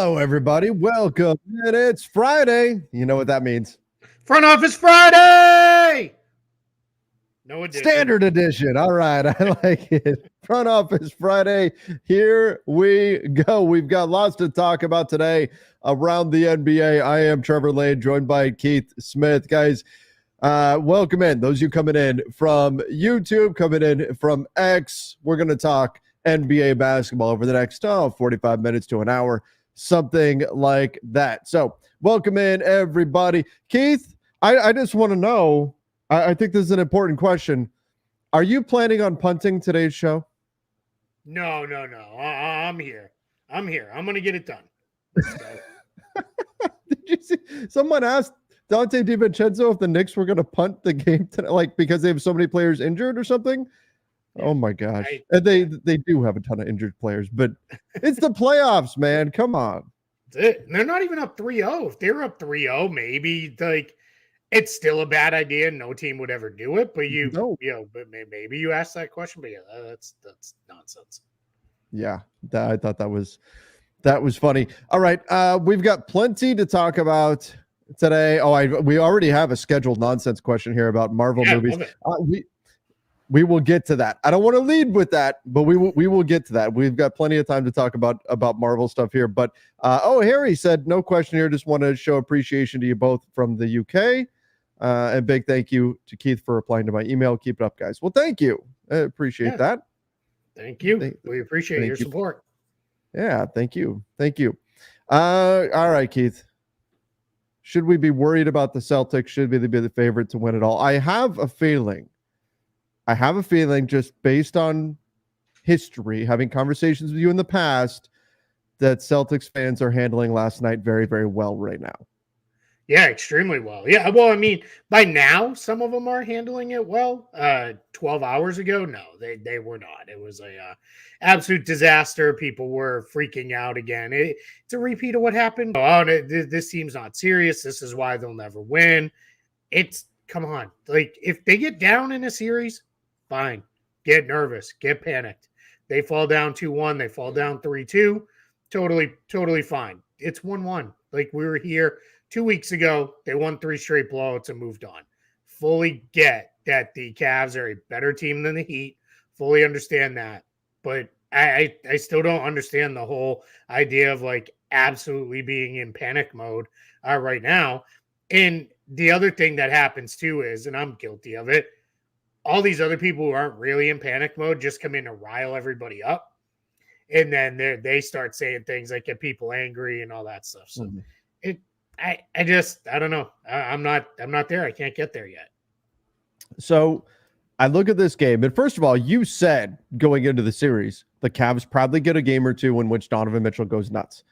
Hello, everybody. Welcome. And it's Friday. You know what that means. Front Office Friday! No edition. Standard edition. All right. I like it. Front Office Friday. Here we go. We've got lots to talk about today around the NBA. I am Trevor Lane, joined by Keith Smith. Guys, welcome in. Those of you coming in from YouTube, coming in from X, we're going to talk NBA basketball over the next 45 minutes to an hour, something like that. So welcome in, everybody. Keith, I just want to know, I think this is an important question. Are you planning on punting today's show? No. I'm here. I'm going to get it done. Did you see? Someone asked Dante DiVincenzo if the Knicks were going to punt the game today, like because they have so many players injured or something. Yeah, oh my gosh. And they do have a ton of injured players, but it's the playoffs, man. Come on. That's it. And they're not even up 3-0. If they're up 3-0, maybe it's still a bad idea. No team would ever do it, but but maybe you asked that question, but yeah, that's nonsense. Yeah, I thought that was funny. All right, we've got plenty to talk about today. We already have a scheduled nonsense question here about Marvel movies. We will get to that. I don't want to lead with that, but we will get to that. We've got plenty of time to talk about Marvel stuff here. But Harry said no question here. Just want to show appreciation to you both from the UK, and big thank you to Keith for replying to my email. Keep it up, guys. Well, thank you. I appreciate that. Thank you. We appreciate your support. Yeah, thank you. All right, Keith. Should we be worried about the Celtics? Should they be the favorite to win it all? I have a feeling, just based on history, having conversations with you in the past, that Celtics fans are handling last night very, very well right now. Yeah, extremely well. Yeah, well, I mean, by now, some of them are handling it well. 12 hours ago, no, they were not. It was a absolute disaster. People were freaking out again. It's a repeat of what happened. Oh, this team's not serious. This is why they'll never win. Come on. Like, if they get down in a series, fine. Get nervous. Get panicked. They fall down 2-1. They fall down 3-2. Totally fine. It's 1-1. Like, we were here 2 weeks ago. They won 3 straight blowouts and moved on. Fully get that the Cavs are a better team than the Heat. Fully understand that. But I still don't understand the whole idea of, like, absolutely being in panic mode right now. And the other thing that happens, too, is, and I'm guilty of it, all these other people who aren't really in panic mode just come in to rile everybody up. And then they start saying things that get people angry and all that stuff. So I don't know. I'm not there. I can't get there yet. So I look at this game, and first of all, you said going into the series, the Cavs probably get a game or two in which Donovan Mitchell goes nuts.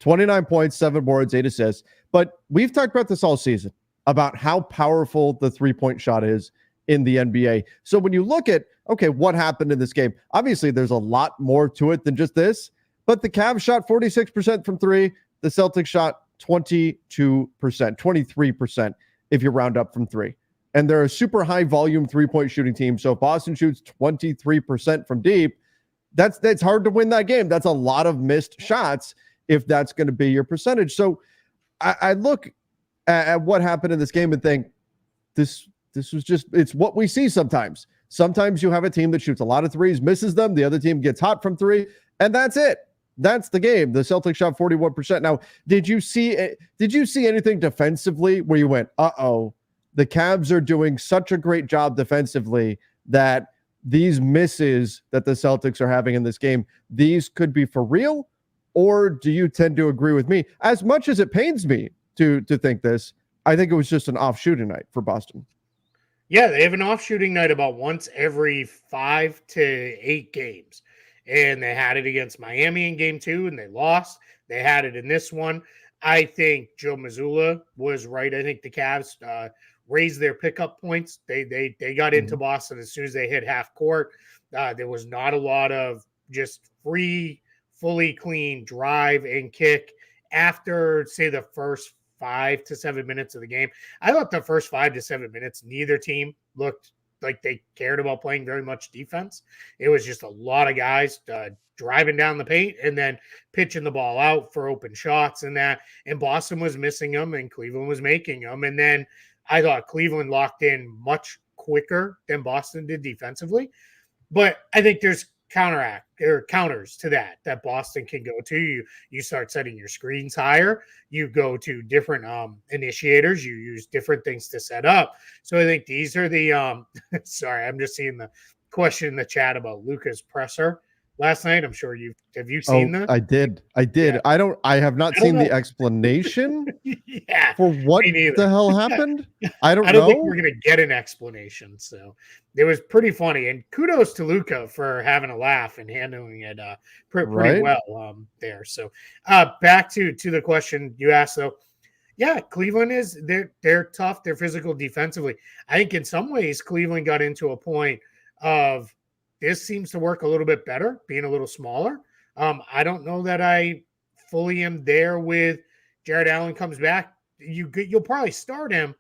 29 points, 7 boards, 8 assists. But we've talked about this all season, about how powerful the three-point shot is in the NBA. So when you look at, okay, what happened in this game? Obviously, there's a lot more to it than just this, but the Cavs shot 46% from three. The Celtics shot 22%, 23% if you round up from three. And they're a super high volume three-point shooting team. So if Boston shoots 23% from deep, that's hard to win that game. That's a lot of missed shots if that's going to be your percentage. So I look at what happened in this game and think this was just, it's what we see sometimes. Sometimes you have a team that shoots a lot of threes, misses them. The other team gets hot from three, and that's it. That's the game. The Celtics shot 41%. Now, did you see anything defensively where you went, uh-oh, the Cavs are doing such a great job defensively that these misses that the Celtics are having in this game, these could be for real? Or do you tend to agree with me? As much as it pains me to think this, I think it was just an off shooting night for Boston. Yeah, they have an off shooting night about once every 5 to 8 games. And they had it against Miami in game 2, and they lost. They had it in this one. I think Joe Mazzulla was right. I think the Cavs raised their pickup points. They got into Boston as soon as they hit half court. There was not a lot of just free, fully clean drive and kick after, say, the first 5 to 7 minutes of the game. I thought the first 5 to 7 minutes, neither team looked like they cared about playing very much defense. It was just a lot of guys driving down the paint and then pitching the ball out for open shots and that. And Boston was missing them and Cleveland was making them. And then I thought Cleveland locked in much quicker than Boston did defensively. But I think there's counters to that Boston can go to. You start setting your screens higher. You go to different initiators. You use different things to set up. So I think these are the sorry, I'm just seeing the question in the chat about Luka's presser last night. I'm sure have you seen that? I did. Yeah. I have not seen the explanation for what the hell happened. I don't know. Think we're going to get an explanation. So it was pretty funny. And kudos to Luka for having a laugh and handling it pretty well there. So back to the question you asked, though. Yeah, Cleveland they're tough. They're physical defensively. I think in some ways Cleveland got into a point of this seems to work a little bit better, being a little smaller. I don't know that I fully am there with Jared Allen comes back. You'll probably start him,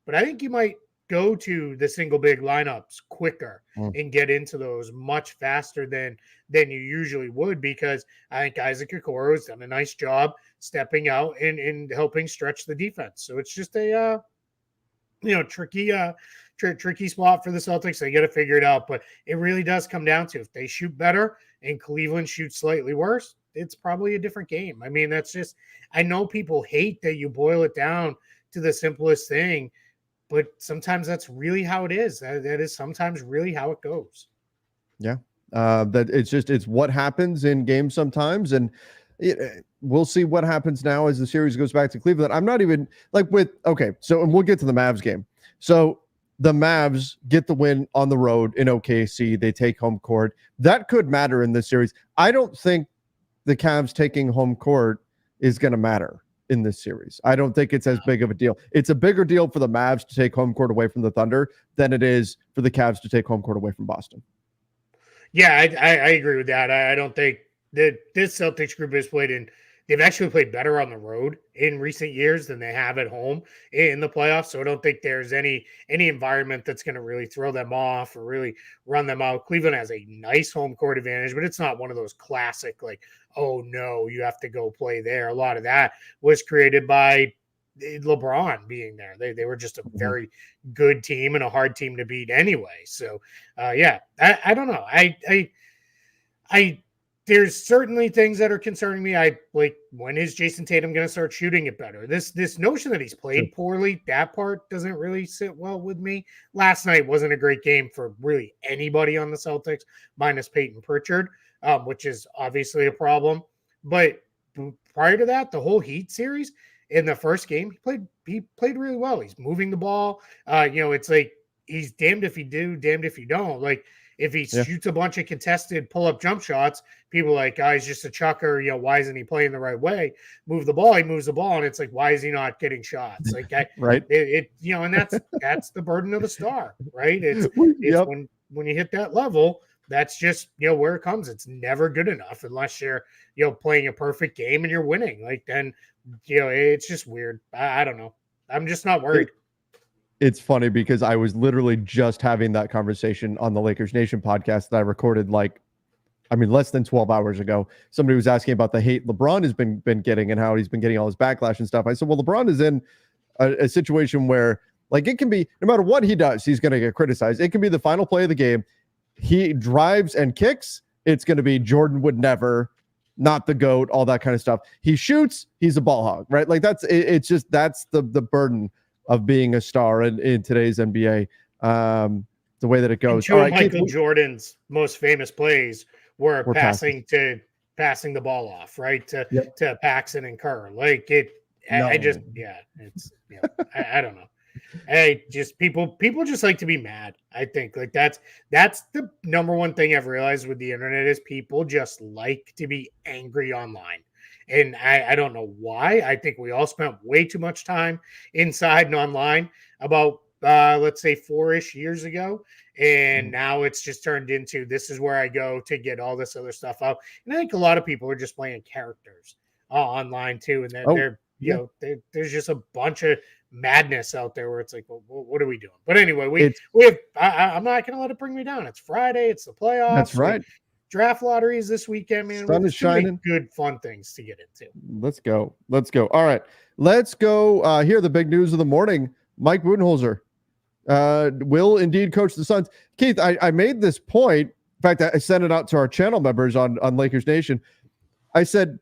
but I think you might go to the single big lineups quicker and get into those much faster than you usually would, because I think Isaac Okoro has done a nice job stepping out and helping stretch the defense. So it's just a tricky spot for the Celtics. They got to figure it out, but it really does come down to if they shoot better and Cleveland shoots slightly worse, it's probably a different game. I mean, that's just, I know people hate that you boil it down to the simplest thing, but sometimes that's really how it is. That is sometimes really how it goes. Yeah. That it's what happens in games sometimes. And we'll see what happens now as the series goes back to Cleveland. I'm not even and we'll get to the Mavs game. So the Mavs get the win on the road in OKC. They take home court. That could matter in this series. I don't think the Cavs taking home court is going to matter in this series. I don't think it's as big of a deal. It's a bigger deal for the Mavs to take home court away from the Thunder than it is for the Cavs to take home court away from Boston. Yeah, I agree with that. I don't think that this Celtics group has they've actually played better on the road in recent years than they have at home in the playoffs. So I don't think there's any environment that's going to really throw them off or really run them out. Cleveland has a nice home court advantage, but it's not one of those classic, like, oh no, you have to go play there. A lot of that was created by LeBron being there. They were just a very good team and a hard team to beat anyway. So I don't know. I there's certainly things that are concerning me. When is Jason Tatum going to start shooting it better? This notion that he's played poorly, that part doesn't really sit well with me. Last night wasn't a great game for really anybody on the Celtics, minus Peyton Pritchard, which is obviously a problem. But prior to that, the whole Heat series, in the first game, he played really well. He's moving the ball. It's like he's damned if you do, damned if you don't. Like, if he shoots a bunch of contested pull-up jump shots, people are like, he's just a chucker. Why isn't he playing the right way? Move the ball. He moves the ball, and it's like, why is he not getting shots? Like, right? And that's the burden of the star, right? It's when you hit that level, that's just where it comes. It's never good enough unless you're playing a perfect game and you're winning. Like, then it's just weird. I don't know. I'm just not worried. It's funny because I was literally just having that conversation on the Lakers Nation podcast that I recorded less than 12 hours ago. Somebody was asking about the hate LeBron has been getting and how he's been getting all his backlash and stuff. I said, well, LeBron is in a situation where, like, it can be, no matter what he does, he's going to get criticized. It can be the final play of the game. He drives and kicks. It's going to be Jordan would never, not the GOAT, all that kind of stuff. He shoots. He's a ball hog, right? Like, that's the burden of being a star in today's NBA, the way that it goes. Two of Michael Jordan's most famous plays were passing the ball off, right, to Paxson and Kerr. Like, I don't know. People just like to be mad. I think, like, that's the number one thing I've realized with the internet is people just like to be angry online. And I don't know why. I think we all spent way too much time inside and online about, let's say, 4-ish years ago. And now it's just turned into, this is where I go to get all this other stuff out. And I think a lot of people are just playing characters online too. And there's just a bunch of madness out there where it's like, well, what are we doing? But anyway, It's we have. I'm not going to let it bring me down. It's Friday. It's the That's playoffs. right. Draft lotteries this weekend, man. Sun is Too many shining. good, fun things to get into. Let's go. All right, let's go. Here, the big news of the morning: Mike Budenholzer will indeed coach the Suns. Keith, I made this point. In fact, I sent it out to our channel members on Lakers Nation. I said,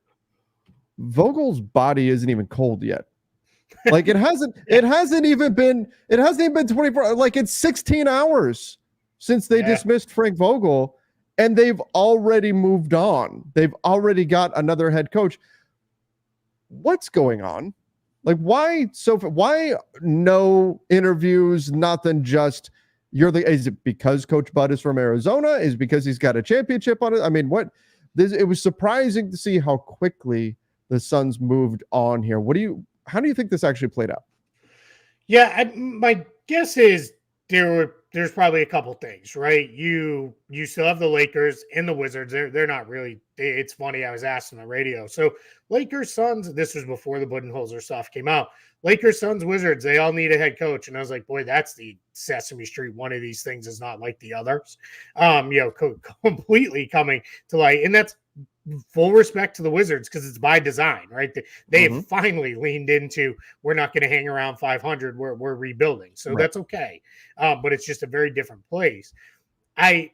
Vogel's body isn't even cold yet. Like it hasn't even been 24. Like it's 16 hours since they dismissed Frank Vogel, and they've already moved on. They've already got another head coach. What's going on? Like why no interviews, nothing, just is it because Coach Bud is from Arizona? Is it because he's got a championship on it? I mean, it was surprising to see how quickly the Suns moved on here. How do you think this actually played out? Yeah, my guess is there's probably a couple things, right? You still have the Lakers and the Wizards. They're not really. It's funny. I was asked on the radio. So Lakers, Suns. This was before the Budenholzer stuff came out. Lakers, Suns, Wizards. They all need a head coach, and I was like, boy, that's the Sesame Street. One of these things is not like the others. Completely coming to light, and that's full respect to the Wizards because it's by design, right? They've finally leaned into we're not going to hang around 500. We're rebuilding, so that's okay. But it's just a very different place. I'm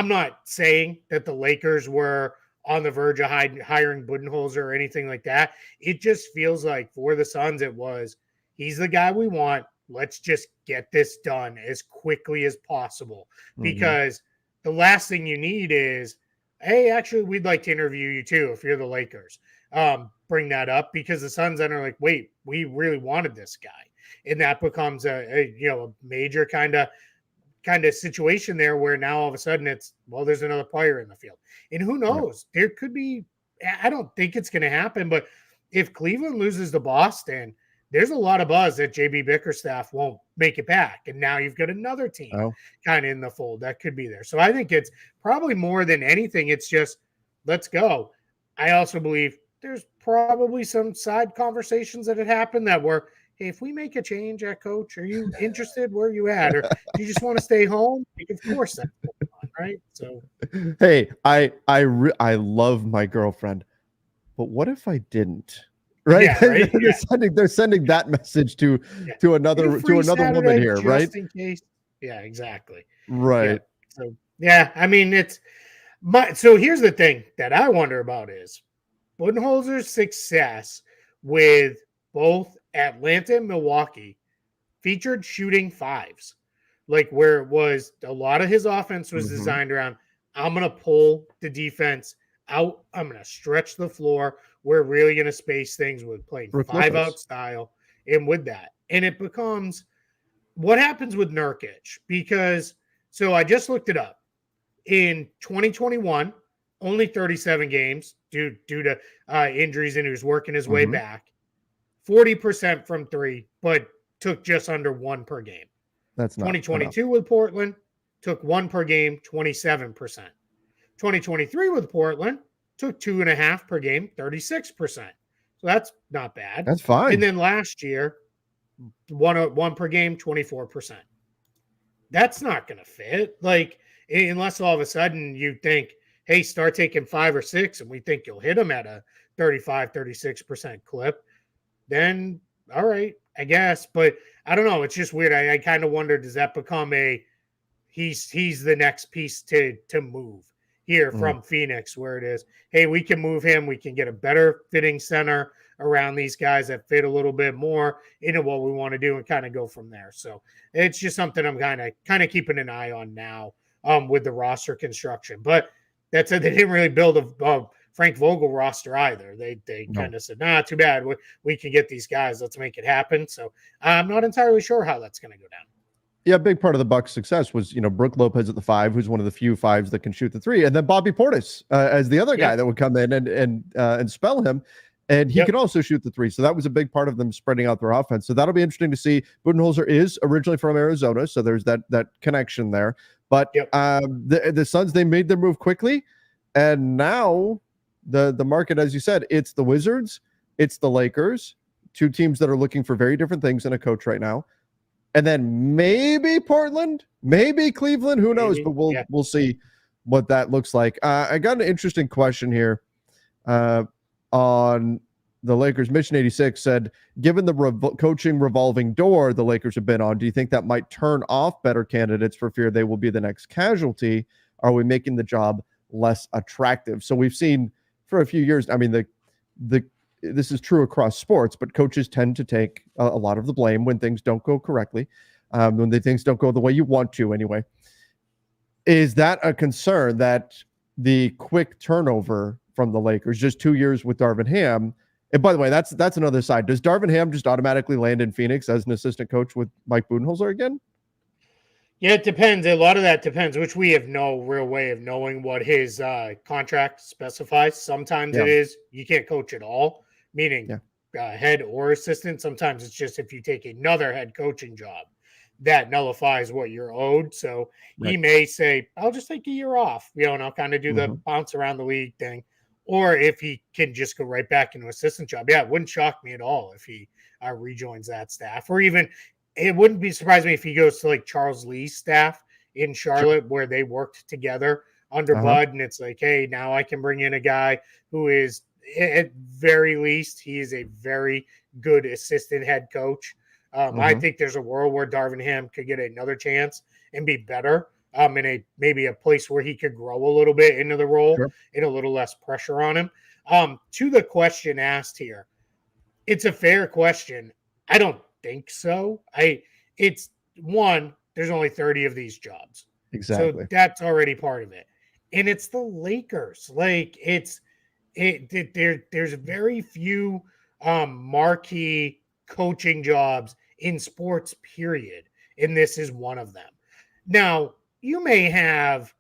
not saying that the Lakers were on the verge of hiring Budenholzer or anything like that. It just feels like for the Suns, he's the guy we want. Let's just get this done as quickly as possible because the last thing you need is, hey, actually, we'd like to interview you too if you're the Lakers. Bring that up because the Suns then are like, wait, we really wanted this guy, and that becomes a major kind of situation there where now all of a sudden there's another player in the field, and who knows? There could be. I don't think it's going to happen, but if Cleveland loses to Boston, there's a lot of buzz that JB Bickerstaff won't make it back. And now you've got another team kind of in the fold that could be there. So I think it's probably more than anything, it's just, let's go. I also believe there's probably some side conversations that had happened that were, hey, if we make a change at coach, are you interested? Where are you at? Or do you just want to stay home? Like, of course that's going on, right? So, hey, I love my girlfriend, but what if I didn't? Right? Yeah, right? They're sending that message to another woman here, right? In case. Yeah, exactly. Right. Yeah. So I mean, so here's the thing that I wonder about is Budenholzer's success with both Atlanta and Milwaukee featured shooting fives, like where it was a lot of his offense was designed around, I'm going to pull the defense out. I'm going to stretch the floor. We're really going to space things with playing five-out style and with that. And it becomes what happens with Nurkic because so I just looked it up. In 2021, only 37 games due to injuries, and he was working his way back. 40% from three, but took just under one per game. That's not 2022 enough. with Portland, took one per game, 27%. 2023 with Portland, took 2.5 per game, 36%. So that's not bad. That's fine. And then last year, one per game, 24%. That's not going to fit. Like, unless all of a sudden you think, hey, start taking 5 or 6, and we think you'll hit them at a 35, 36% clip, then all right, I guess. But I don't know. It's just weird. I kind of wonder, does that become he's the next piece to move here from Phoenix, where it is, hey, we can move him. We can get a better fitting center around these guys that fit a little bit more into what we want to do and kind of go from there. So it's just something I'm kind of keeping an eye on now with the roster construction. But that said, they didn't really build a Frank Vogel roster either. They kind of said, nah, too bad. We can get these guys. Let's make it happen. So I'm not entirely sure how that's going to go down. Yeah, a big part of the Bucks' success was, Brook Lopez at the 5, who's one of the few 5s that can shoot the 3, and then Bobby Portis as the other guy that would come in and spell him, and he could also shoot the 3. So that was a big part of them spreading out their offense. So that'll be interesting to see. Budenholzer is originally from Arizona, so there's that connection there. But the Suns, they made their move quickly, and now the market, as you said, it's the Wizards, it's the Lakers. two teams that are looking for very different things in a coach right now. And then maybe Portland, maybe Cleveland, who knows? But we'll see what that looks like. I got an interesting question here on the Lakers. Mission 86 said, given the coaching revolving door the Lakers have been on, do you think that might turn off better candidates for fear they will be the next casualty? Are we making the job less attractive? So we've seen for a few years, I mean, this is true across sports, but coaches tend to take a lot of the blame when things don't go correctly, when things don't go the way you want to anyway. Is that a concern that the quick turnover from the Lakers, just 2 years with Darvin Ham, and by the way, that's another side. Does Darvin Ham just automatically land in Phoenix as an assistant coach with Mike Budenholzer again? Yeah, it depends. A lot of that depends, which we have no real way of knowing what his contract specifies. Sometimes it is you can't coach at all, meaning head or assistant. Sometimes it's just if you take another head coaching job, that nullifies what you're owed. So he may say, I'll just take a year off, and I'll kind of do the bounce around the league thing. Or if he can just go right back into assistant job. Yeah, it wouldn't shock me at all if he rejoins that staff. Or even it wouldn't be surprising me if he goes to like Charles Lee's staff in Charlotte where they worked together under Bud. And it's like, hey, now I can bring in a guy who is at very least, he is a very good assistant head coach. I think there's a world where Darvin Ham could get another chance and be better in maybe a place where he could grow a little bit into the role and a little less pressure on him. To the question asked here, it's a fair question. I don't think so. It's one, there's only 30 of these jobs. Exactly. So that's already part of it. And it's the Lakers. Like there's very few marquee coaching jobs in sports, period. And this is one of them. Now, you may have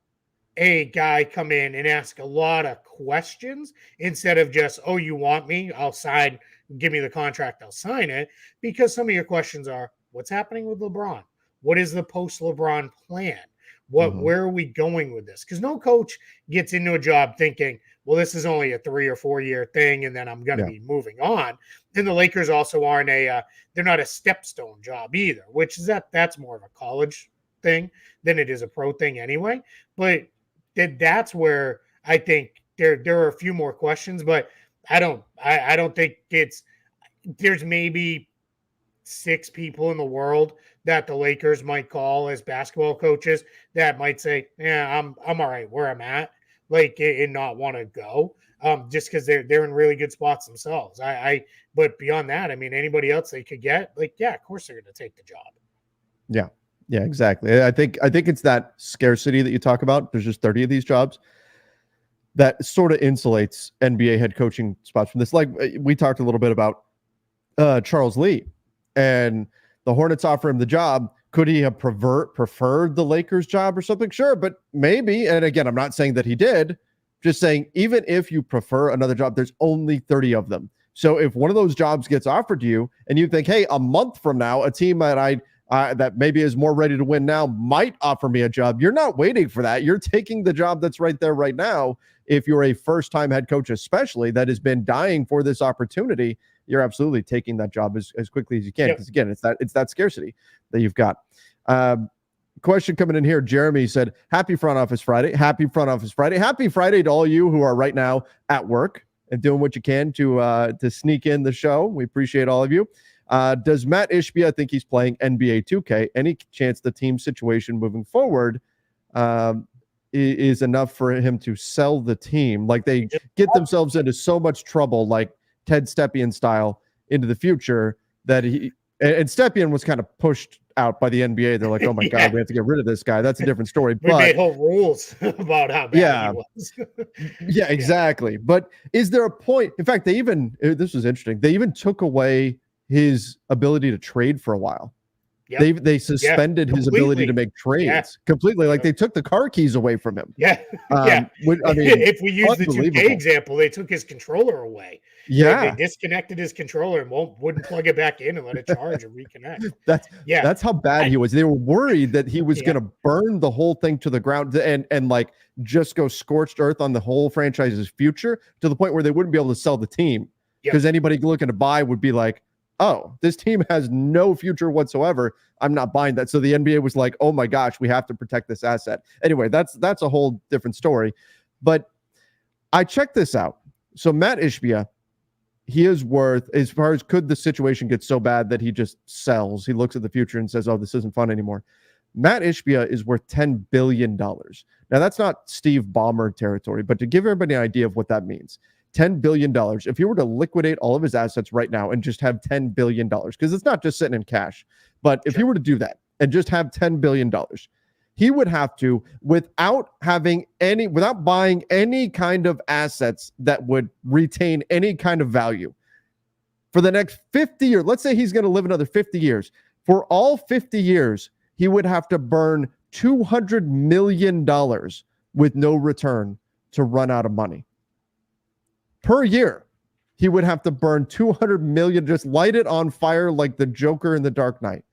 a guy come in and ask a lot of questions instead of just, oh, you want me? I'll sign, give me the contract, I'll sign it. Because some of your questions are, what's happening with LeBron? What is the post-LeBron plan? Where are we going with this? Because no coach gets into a job thinking, well, this is only a 3 or 4 year thing, and then I'm going to be moving on. And the Lakers also aren't they're not a stepstone job either, which is that's more of a college thing than it is a pro thing anyway. But that's where I think there are a few more questions, but I don't think there's maybe 6 people in the world that the Lakers might call as basketball coaches that might say, yeah, I'm all right where I'm at, like, and not want to go, just because they're in really good spots themselves. But beyond that, I mean, anybody else they could get, like, yeah, of course they're going to take the job. Yeah, exactly. I think it's that scarcity that you talk about. There's just 30 of these jobs that sort of insulates NBA head coaching spots from this. Like we talked a little bit about Charles Lee, and the Hornets offer him the job. Could he have preferred the Lakers job or something? Sure, but maybe. And again, I'm not saying that he did. Just saying, even if you prefer another job, there's only 30 of them. So if one of those jobs gets offered to you and you think, hey, a month from now, a team that that maybe is more ready to win now might offer me a job, you're not waiting for that. You're taking the job that's right there right now. If you're a first-time head coach, especially, that has been dying for this opportunity, you're absolutely taking that job as quickly as you can. Because again, it's that scarcity that you've got. Question coming in here. Jeremy said, happy front office Friday. Happy front office Friday. Happy Friday to all you who are right now at work and doing what you can to sneak in the show. We appreciate all of you. Does Matt Ishbia think he's playing NBA 2K? Any chance the team situation moving forward is enough for him to sell the team? Like they get themselves into so much trouble, like Ted Stepien style, into the future that and Stepien was kind of pushed out by the NBA. They're like, oh my God, we have to get rid of this guy. That's a different story. We made whole rules about how bad he was. Yeah, exactly. But is there a point? In fact, this was interesting. They even took away his ability to trade for a while. Yep. They suspended his ability to make trades completely. Like they took the car keys away from him. I mean, if we use the 2K example, they took his controller away. They disconnected his controller and wouldn't plug it back in and let it charge or reconnect. That's how bad he was. They were worried that he was going to burn the whole thing to the ground and like just go scorched earth on the whole franchise's future, to the point where they wouldn't be able to sell the team because anybody looking to buy would be like, oh, this team has no future whatsoever. I'm not buying that. So the NBA was like, oh my gosh, we have to protect this asset. Anyway, that's a whole different story. But I checked this out. So Matt Ishbia, he is worth, as far as could the situation get so bad that he just sells, he looks at the future and says, oh, this isn't fun anymore. Matt Ishbia is worth $10 billion. Now, that's not Steve Ballmer territory, but to give everybody an idea of what that means, $10 billion. If he were to liquidate all of his assets right now and just have $10 billion, because it's not just sitting in cash, but if he were to do that and just have $10 billion, he would have to, without buying any kind of assets that would retain any kind of value for the next 50 years. Let's say he's going to live another 50 years. For all 50 years, he would have to burn $200 million with no return to run out of money. Per year, he would have to burn $200 million, just light it on fire like the Joker in The Dark Knight.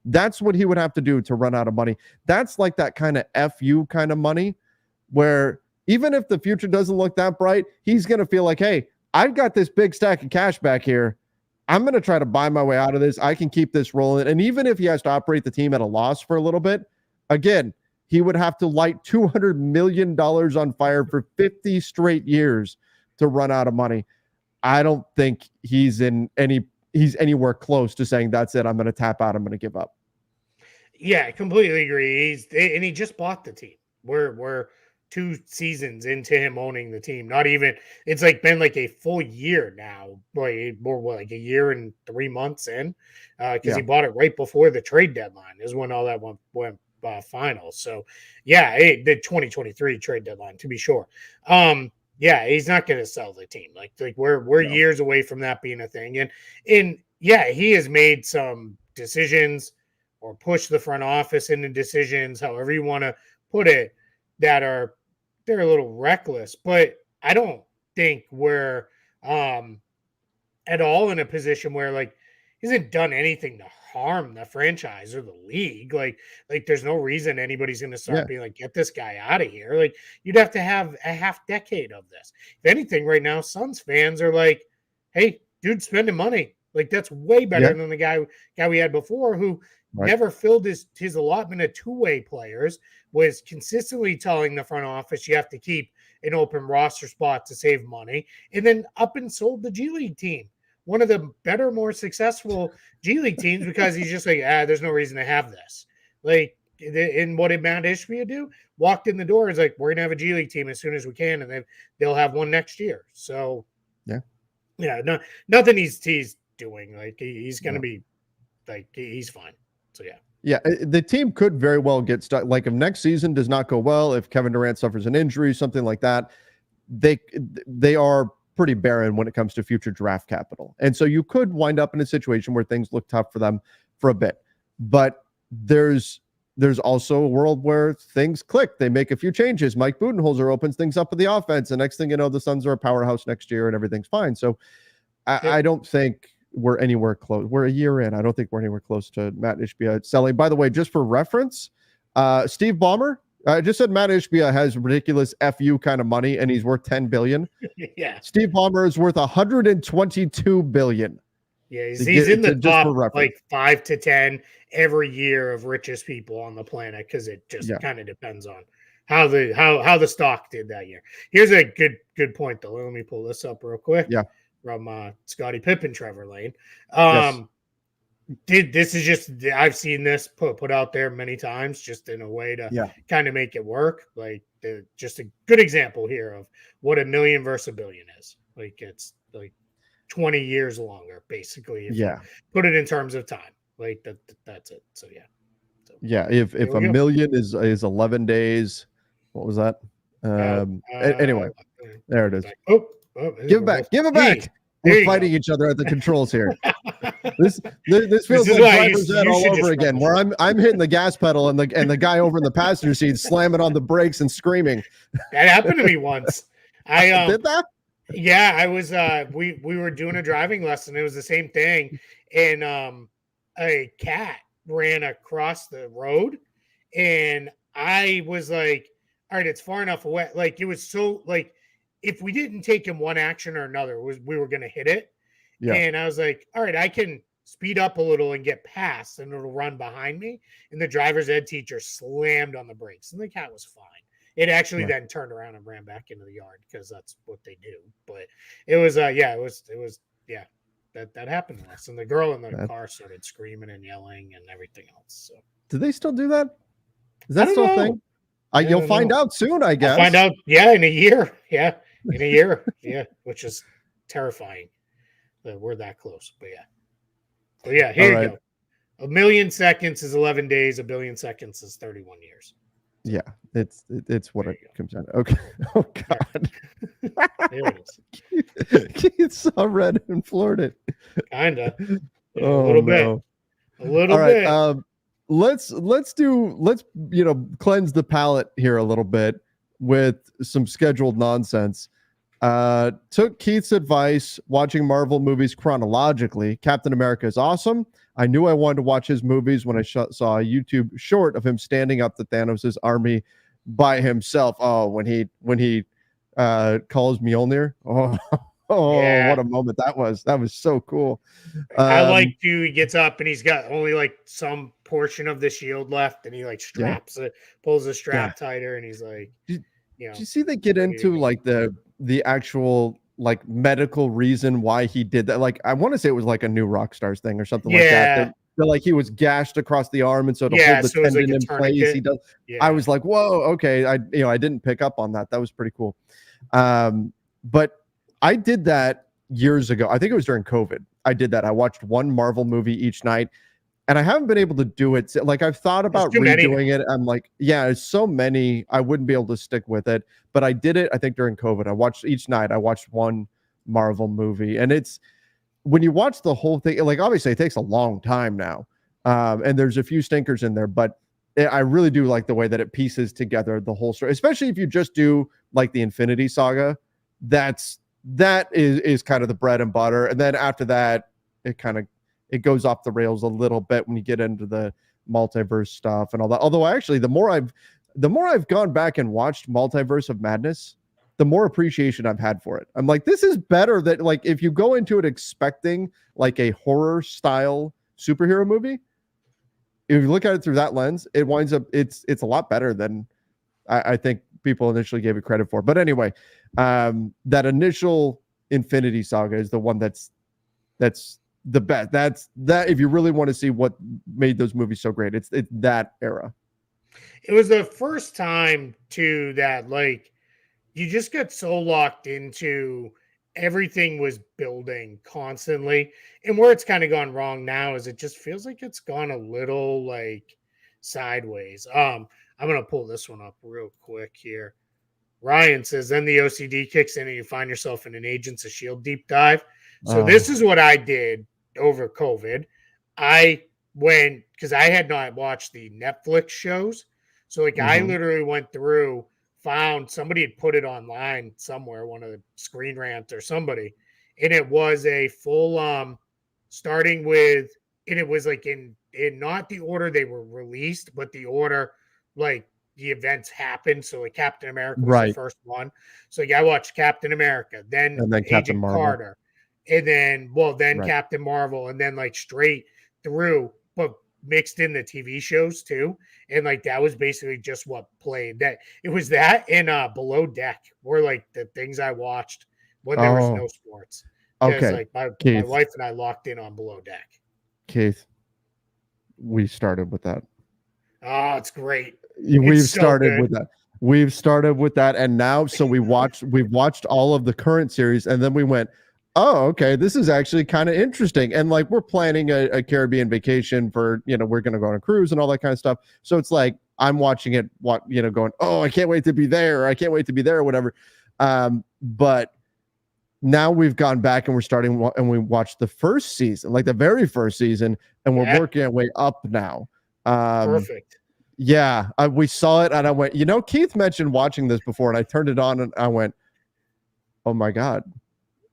That's what he would have to do to run out of money. That's like that kind of FU kind of money where even if the future doesn't look that bright, he's going to feel like, hey, I've got this big stack of cash back here. I'm going to try to buy my way out of this. I can keep this rolling. And even if he has to operate the team at a loss for a little bit, again, he would have to light $200 million on fire for 50 straight years to run out of money. I don't think he's anywhere close to saying that's it. I'm going to tap out. I'm going to give up. Yeah, I completely agree. He just bought the team. We're 2 seasons into him owning the team. Not even, it's like been like a full year now, like a year and 3 months in, because he bought it right before the trade deadline is when all that went final. So yeah, the 2023 trade deadline to be sure. Yeah, he's not going to sell the team. Like we're years away from that being a thing. And yeah, he has made some decisions or pushed the front office into decisions, however you want to put it, they're a little reckless. But I don't think we're at all in a position where like he hasn't done anything to harm the franchise or the league. Like there's no reason anybody's going to start being like, get this guy out of here. Like you'd have to have a half decade of this. If anything, right now, Suns fans are like, hey, dude, spending money. Like that's way better than the guy we had before who never filled his allotment of two-way players, was consistently telling the front office you have to keep an open roster spot to save money, and then up and sold the G League team. One of the better, more successful G League teams because he's just like, there's no reason to have this. Like, and what did Matt Ishbia do? Walked in the door, is like, we're going to have a G League team as soon as we can, and then they'll have one next year. So, nothing he's doing. Like, he's going to be, like, he's fine. So, yeah, the team could very well get stuck. Like if next season does not go well, if Kevin Durant suffers an injury, something like that, they are pretty barren when it comes to future draft capital. And so you could wind up in a situation where things look tough for them for a bit. But there's also a world where things click. They make a few changes. Mike Budenholzer opens things up with the offense. And next thing you know, the Suns are a powerhouse next year and everything's fine. So I don't think we're anywhere close. We're a year in. I don't think we're anywhere close to Matt Ishbia selling. By the way, just for reference, Steve Ballmer, I just said Matt Ishbia has ridiculous FU kind of money and he's worth $10 billion. Yeah. Steve Ballmer is worth $122 billion. Yeah, he's in the top like 5 to 10 every year of richest people on the planet because it just kind of depends on how the stock did that year. Here's a good point though. Let me pull this up real quick. Yeah. From Scottie Pippen, Trevor Lane. This is just, I've seen this put out there many times just in a way to kind of make it work. Like just a good example here of what a million versus a billion is. Like it's like 20 years longer, basically. If you put it in terms of time. Like that's it. So if a million is 11 days, what was that? Anyway, there it is. Give it back. We're fighting each other at the controls here. This feels like driver's ed all over again, where I'm hitting the gas pedal and the guy over in the passenger seat slamming on the brakes and screaming. That happened to me once. I did that? Yeah, I was. We were doing a driving lesson. It was the same thing, and a cat ran across the road, and I was like, "All right, it's far enough away." Like it was so like. If we didn't take him one action or another, we were going to hit it. Yeah. And I was like, all right, I can speed up a little and get past, and it'll run behind me. And the driver's ed teacher slammed on the brakes, and the cat was fine. It actually then turned around and ran back into the yard because that's what they do. But it was, that happened to us. And the girl in the car started screaming and yelling and everything else. So, do they still do that? Is that still a thing? You'll find out soon, I guess. I'll find out, in a year. Yeah, in a year. Yeah, which is terrifying that we're that close. But yeah, here you go. 1 million seconds is 11 days. 1 billion seconds is 31 years. Yeah, it's what it comes down to. Okay. Oh God. There it is. Keith saw red and floored it. Kinda. A little bit. A little bit. All right. Let's cleanse the palate here a little bit with some scheduled nonsense. Took Keith's advice, watching Marvel movies chronologically. Captain America is awesome. I knew I wanted to watch his movies when I saw a YouTube short of him standing up to Thanos' army by himself. Oh, when he calls Mjolnir. What a moment that was. That was so cool. I like to, he gets up and he's got only like some portion of the shield left, and he like straps it, pulls the strap tighter, and he's like, did you see they get into like the actual like medical reason why he did that? Like, I want to say it was like a New Rockstars thing or something like that. That like he was gashed across the arm, and so to hold the tendon in place, he does. I was like, whoa, okay. I didn't pick up on that. That was pretty cool. But I did that years ago. I think it was during COVID. I did that. I watched one Marvel movie each night, and I haven't been able to do it. Like, I've thought about redoing it. I'm like, it's so many. I wouldn't be able to stick with it. But I did it, I think, during COVID. I watched each night. I watched one Marvel movie. And it's, when you watch the whole thing, like, obviously it takes a long time now. And there's a few stinkers in there, but I really do like the way that it pieces together the whole story, especially if you just do like the Infinity Saga. That is kind of the bread and butter. And then after that, it goes off the rails a little bit when you get into the multiverse stuff and all that. Although actually, the more I've gone back and watched Multiverse of Madness, the more appreciation I've had for it. I'm like, this is better than, like, if you go into it expecting like a horror style superhero movie, if you look at it through that lens, it winds up, it's a lot better than I think people initially gave it credit for. But anyway, that initial Infinity Saga is the one that's the best. That's if you really want to see what made those movies so great, it's that era. It was the first time too that, like, you just got so locked into everything was building constantly. And where it's kind of gone wrong now is it just feels like it's gone a little like sideways. I'm gonna pull this one up real quick here. Ryan says, then the OCD kicks in and you find yourself in an Agents of S.H.I.E.L.D. deep dive. So this is what I did over COVID. I went, because I had not watched the Netflix shows. So like I literally went through, found somebody had put it online somewhere, one of the Screen Rant or somebody, and it was a full starting with, and it was like in not the order they were released, but the order like the events happened. So like Captain America was the first one. So I watched Captain America, then Captain Carter, and then Captain Marvel, and then like straight through, but mixed in the TV shows too. And like that was basically just what played. That it was that and Below Deck were like the things I watched when there was no sports. Okay. Like my wife and I locked in on Below Deck. Keith, we started with that. Oh, it's great. We've started with that. And now, so we've watched all of the current series, and then we went, oh, okay, this is actually kind of interesting. And like, we're planning a Caribbean vacation for, we're going to go on a cruise and all that kind of stuff. So it's like, I'm watching it, going, oh, I can't wait to be there. Or I can't wait to be there or whatever. But now we've gone back and we're starting and we watched the first season, like the very first season, and we're working our way up now. Perfect. Yeah, we saw it and I went, Keith mentioned watching this before, and I turned it on and I went, oh my God.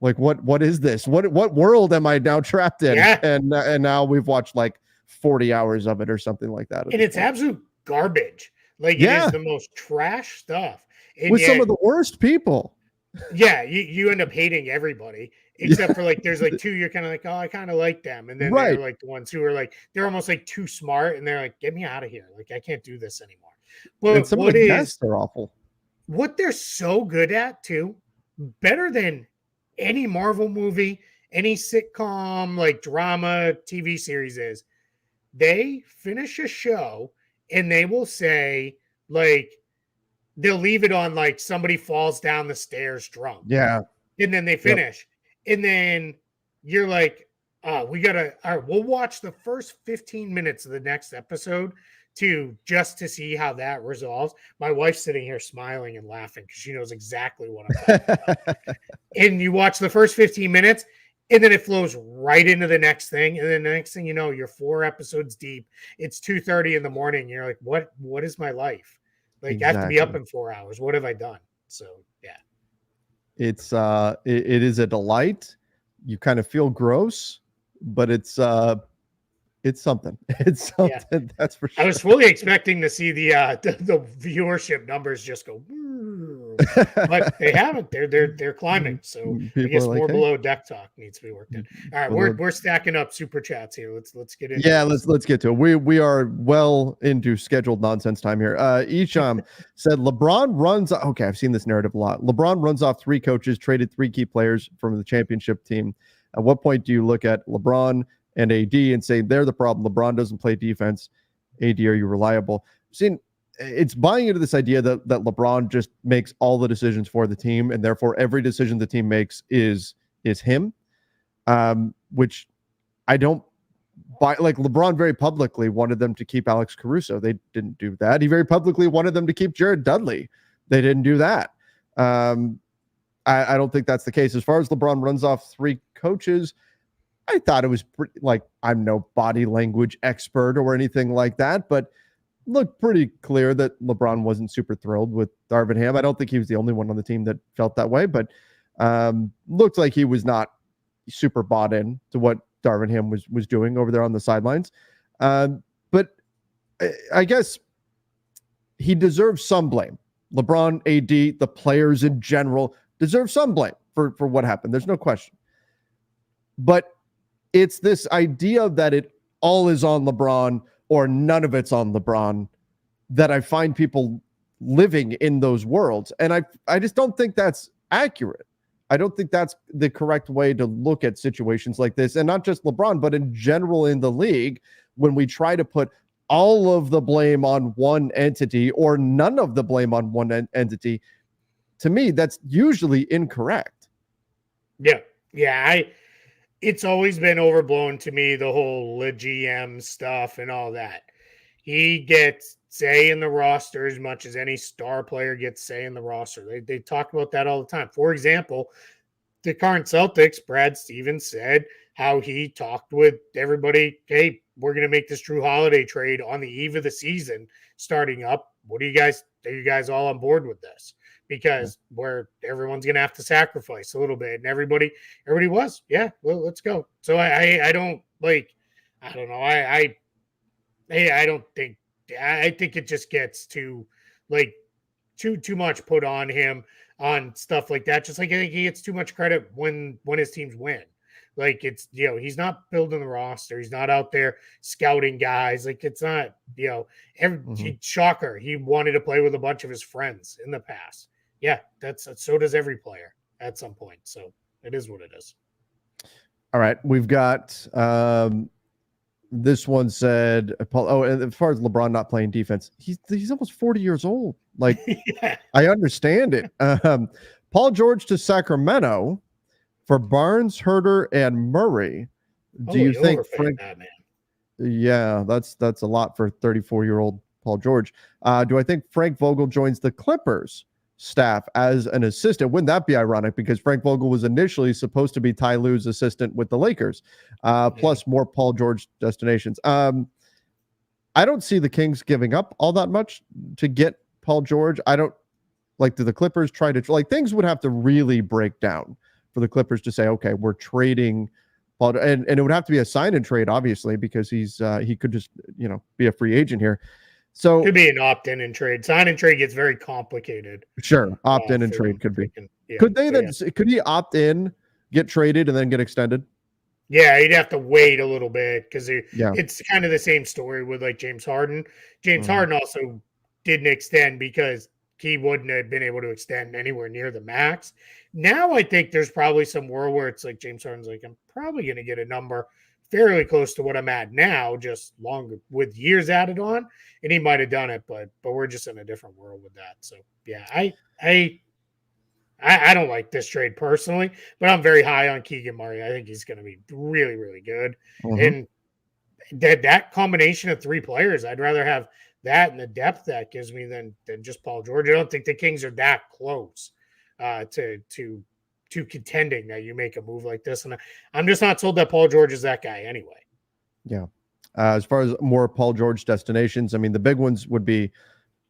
Like, what is this? What world am I now trapped in? Yeah. And now we've watched like 40 hours of it or something like that. And it's absolute garbage. Like, it is the most trash stuff. And with some of the worst people. Yeah, you end up hating everybody. except for like there's like two you're kind of like, oh, I kind of like them, and then they're Right. like the ones who are like they're almost like too smart, and they're like, get me out of here, like I can't do this anymore. And But some of the guests are awful. what they're so good at too, better than any Marvel movie, any sitcom, like drama, TV series is, they finish a show and they will say, like, they'll leave it on like somebody falls down the stairs drunk. Yeah. And then they finish. Yep. And then you're like, oh, all right, we'll watch the first 15 minutes of the next episode just to see how that resolves. My wife's sitting here smiling and laughing because she knows exactly what I'm talking about. And you watch the first 15 minutes, and then it flows right into the next thing. And then the next thing you know, you're 4 episodes deep. It's 2:30 in the morning. You're like, what is my life? Like, exactly. I have to be up in 4 hours. What have I done? So, yeah. It's it is a delight. You kind of feel gross, but it's something. It's something. Yeah. That's for sure. I was fully expecting to see the viewership numbers just go, but they haven't. They're climbing. So people, I guess more below deck talk needs to be worked in. All right, we're stacking up super chats here. Let's get into. Yeah, let's get to it. We are well into scheduled nonsense time here. Isham said LeBron runs. Okay, I've seen this narrative a lot. LeBron runs off 3 coaches, traded 3 key players from the championship team. At what point do you look at LeBron and AD and say they're the problem? LeBron doesn't play defense. AD, are you reliable? It's buying into this idea that LeBron just makes all the decisions for the team, and therefore every decision the team makes is him, which I don't buy. Like, LeBron very publicly wanted them to keep Alex Caruso. They didn't do that. He very publicly wanted them to keep Jared Dudley. They didn't do that. I don't think that's the case. As far as LeBron runs off 3 coaches, I thought it was pretty, like, I'm no body language expert or anything like that, but looked pretty clear that LeBron wasn't super thrilled with Darvin Ham. I don't think he was the only one on the team that felt that way, but looked like he was not super bought in to what Darvin Ham was doing over there on the sidelines. But I guess he deserves some blame. LeBron, AD, the players in general deserve some blame for what happened. There's no question. But it's this idea that it all is on LeBron or none of it's on LeBron that I find people living in those worlds. And I just don't think that's accurate. I don't think that's the correct way to look at situations like this. And not just LeBron, but in general in the league, when we try to put all of the blame on one entity or none of the blame on one entity, to me, that's usually incorrect. Yeah. Yeah. It's always been overblown to me, the whole GM stuff and all that. He gets say in the roster as much as any star player gets say in the roster. They talk about that all the time. For example, the current Celtics, Brad Stevens said how he talked with everybody. Hey, we're going to make this Drew Holiday trade on the eve of the season starting up. Are you guys all on board with this? Because everyone's going to have to sacrifice a little bit, and everybody was, yeah, well, let's go. So I don't like, I don't know. I don't think, I think it just gets too much put on him on stuff like that. Just like I think he gets too much credit when his teams win. Like, it's, he's not building the roster. He's not out there scouting guys. Like, it's not, shocker. He wanted to play with a bunch of his friends in the past. Yeah, so does every player at some point. So it is what it is. All right. We've got this one said, and as far as LeBron not playing defense, he's almost 40 years old. Like, yeah. I understand it. Paul George to Sacramento for Barnes, Herter, and Murray. Do you think Frank? That, man. Yeah, that's a lot for 34-year-old Paul George. Do I think Frank Vogel joins the Clippers staff as an assistant? Wouldn't that be ironic? Because Frank Vogel was initially supposed to be Ty Lue's assistant with the Lakers, plus more Paul George destinations. I don't see the Kings giving up all that much to get Paul George. I don't like, do the Clippers try to, like, things would have to really break down for the Clippers to say, okay, we're trading Paul, and it would have to be a sign and trade, obviously, because he could just, be a free agent here. So could be an opt-in and trade. Sign and trade gets very complicated. Sure, opt-in and trade could be. Yeah, could they then? Yeah. Could he opt in get traded and then get extended? Yeah, he'd have to wait a little bit because Yeah. it's kind of the same story with like James Harden. James Mhm. Harden also didn't extend because he wouldn't have been able to extend anywhere near the max. Now I think there's probably some world where it's like James Harden's like, I'm probably going to get a number fairly close to what I'm at now, just longer with years added on, and he might have done it, but we're just in a different world with that. So yeah, I don't like this trade personally, but I'm very high on Keegan Murray. I think he's going to be really, really good. Mhm. And that combination of three players, I'd rather have that and the depth that gives me than just Paul George. I don't think the Kings are that close to contending that you make a move like this. And I'm just not told that Paul George is that guy anyway. Yeah. As far as more Paul George destinations, I mean, the big ones would be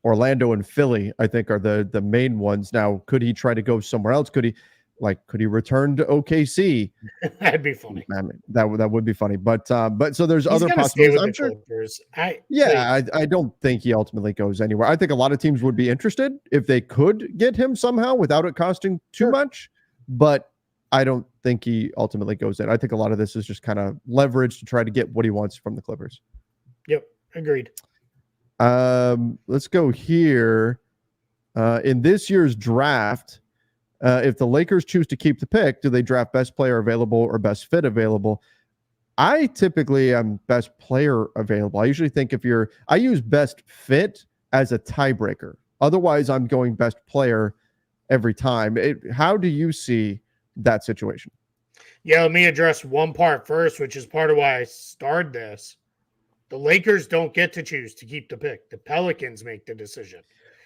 Orlando and Philly, I think, are the main ones. Now, could he try to go somewhere else? Could he return to OKC? That'd be funny. I mean, that would be funny. But so there's He's other gonna stay possibilities. with I'm the sure. Clippers. I don't think he ultimately goes anywhere. I think a lot of teams would be interested if they could get him somehow without it costing too Sure. much. But I don't think he ultimately goes in. I think a lot of this is just kind of leverage to try to get what he wants from the Clippers. Yep, agreed. Let's go here. In this year's draft, if the Lakers choose to keep the pick, do they draft best player available or best fit available? I typically am best player available. I usually think I use best fit as a tiebreaker. Otherwise, I'm going best player every time. How do you see that situation? Yeah, let me address one part first, which is part of why I started this. The Lakers don't get to choose to keep the pick. The Pelicans make the decision.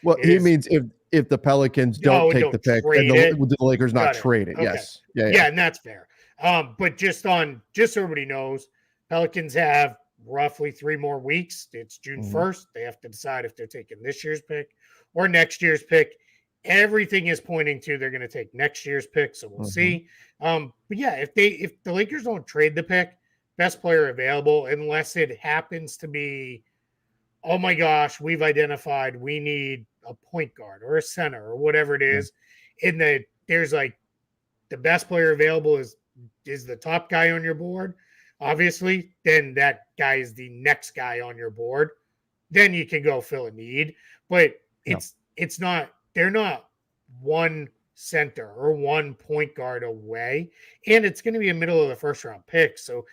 Well, It he is means if the Pelicans don't take the don't pick, then trade it. the Lakers not Got it. trade it. Okay. Yes. Yeah. Yeah, and that's fair. But just so everybody knows, Pelicans have roughly 3 more weeks. It's June Mhm. 1st. They have to decide if they're taking this year's pick or next year's pick. Everything is pointing to they're going to take next year's pick, so we'll Mhm. see. But yeah, if the Lakers don't trade the pick, best player available, unless it happens to be, oh my gosh, we've identified we need a point guard or a center or whatever it Yeah. is, in the there's like the best player available is the top guy on your board, obviously, then that guy is the next guy on your board. Then you can go fill a need. But Yeah. it's not, they're not one center or one point guard away. And it's going to be a middle of the first round pick. So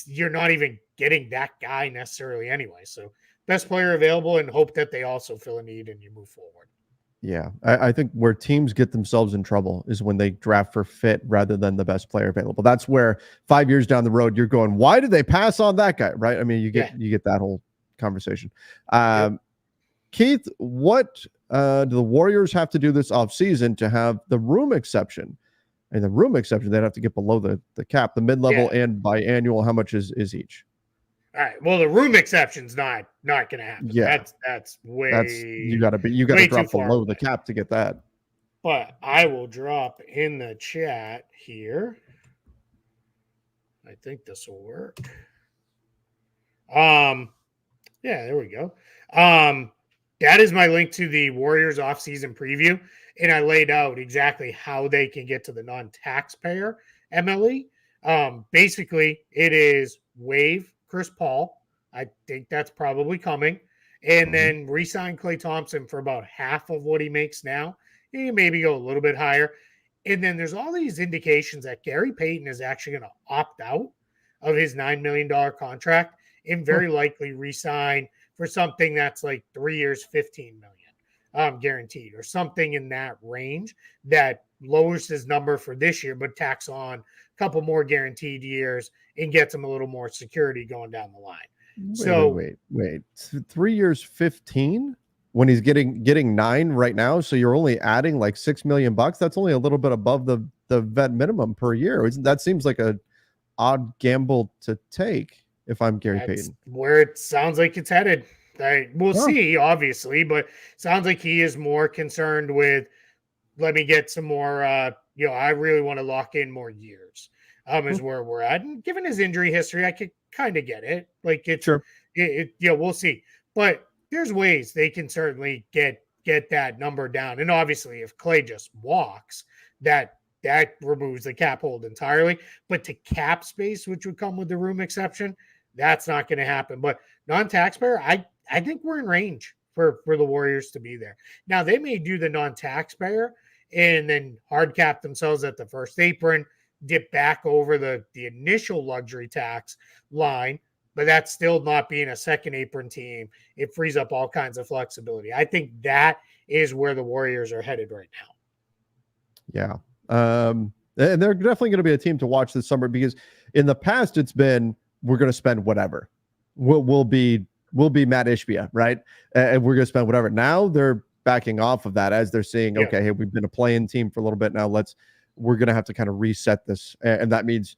you're not even getting that guy necessarily anyway. So best player available and hope that they also fill a need and you move forward. Yeah, I think where teams get themselves in trouble is when they draft for fit rather than the best player available. That's where 5 years down the road you're going, why did they pass on that guy? Right? I mean, you get that whole conversation. Yep. Keith, what do the Warriors have to do this offseason to have the room exception? And the room exception, they'd have to get below the cap, the mid-level and biannual. How much is each? All right. Well, the room exception's not going to happen. Yeah, That's way you got to drop below away. the cap to get that. But I will drop in the chat here. I think this will work. Yeah, there we go. That is my link to the Warriors offseason preview, and I laid out exactly how they can get to the non-taxpayer MLE. Basically, it is waive Chris Paul. I think that's probably coming. And then re-sign Klay Thompson for about half of what he makes now. You maybe go a little bit higher. And then there's all these indications that Gary Payton is actually going to opt out of his $9 million contract and very likely re-sign for something that's like 3 years, 15 million guaranteed, or something in that range that lowers his number for this year, but tacks on a couple more guaranteed years and gets him a little more security going down the line. Wait. 3 years, 15 when he's getting 9 right now. So you're only adding like $6 million. That's only a little bit above the vet minimum per year. That seems like a odd gamble to take if I'm Gary Payton. Where it sounds like it's headed. We'll see, obviously, but sounds like he is more concerned with, let me get some more, I really want to lock in more years, is where we're at. And given his injury history, I could kind of get it. Like we'll see. But there's ways they can certainly get that number down. And obviously, if Klay just walks, that that removes the cap hold entirely. But to cap space, which would come with the room exception, that's not going to happen. But non-taxpayer, I think we're in range for the Warriors to be there. Now they may do the non-taxpayer and then hard cap themselves at the first apron, dip back over the initial luxury tax line, but that's still not being a second apron team. It frees up all kinds of flexibility. I think that is where the Warriors are headed right now. Yeah. And they're definitely going to be a team to watch this summer, because in the past it's been, we're going to spend whatever. We'll be Matt Ishbia, right? And we're going to spend whatever. Now they're backing off of that as they're seeing, okay, hey, we've been a play-in team for a little bit now. We're going to have to kind of reset this. And that means